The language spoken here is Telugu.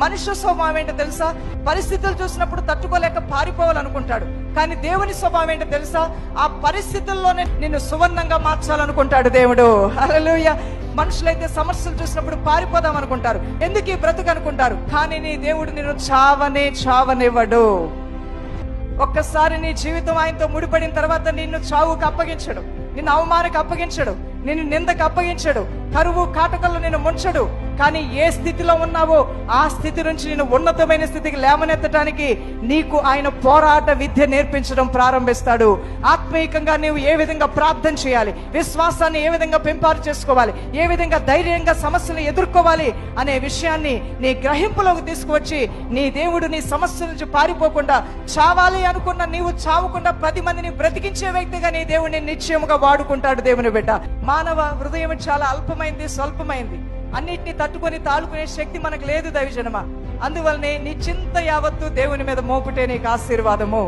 మనుష్య స్వభావం ఏంటో తెలుసా? పరిస్థితులు చూసినప్పుడు తట్టుకోలేక పారిపోవాలనుకుంటాడు. కానీ దేవుని స్వభావం ఏంటో తెలుసా? ఆ పరిస్థితుల్లోనే నిన్ను సువర్ణంగా మార్చాలనుకుంటాడు దేవుడు. హల్లెలూయా. మనుషులైతే సమస్యలు చూసినప్పుడు పారిపోదాం అనుకుంటారు, ఎందుకు ఈ బ్రతుకు అనుకుంటారు. కానీ నీ దేవుడు నిన్ను చావనివ్వడు. ఒక్కసారి నీ జీవితం ఆయనతో ముడిపడిన తర్వాత నిన్ను చావుకు అప్పగించడు, నిన్ను అవమానకు అప్పగించడు, నిన్ను నిందకు అప్పగించడు, కరువు కాటకల్లో నిన్ను ముంచడు. కానీ ఏ స్థితిలో ఉన్నావో ఆ స్థితి నుంచి నేను ఉన్నతమైన స్థితికి లేవనెత్తడానికి నీకు ఆయన పోరాట విద్య నేర్పించడం ప్రారంభిస్తాడు. ఆత్మీయంగా నీవు ఏ విధంగా ప్రార్థన చేయాలి, విశ్వాసాన్ని ఏ విధంగా పెంపారు చేసుకోవాలి, ఏ విధంగా ధైర్యంగా సమస్యలు ఎదుర్కోవాలి అనే విషయాన్ని నీ గ్రహింపులోకి తీసుకువచ్చి నీ దేవుడు నీ సమస్యల నుంచి పారిపోకుండా, చావాలి అనుకున్న నీవు చావకుండా 10 మందిని బ్రతికించే వ్యక్తిగా నీ దేవుడిని నిశ్చయముగా వాడుకుంటాడు. దేవుని బిడ్డ, మానవ హృదయం చాలా అల్పమైంది, స్వల్పమైంది. అన్నిటిని తట్టుకొని తాళుకునే శక్తి మనకు లేదు దైవజనమా. అందువల్లనే నీ చింత యావత్తు దేవుని మీద మోపుటే నీకు ఆశీర్వాదము.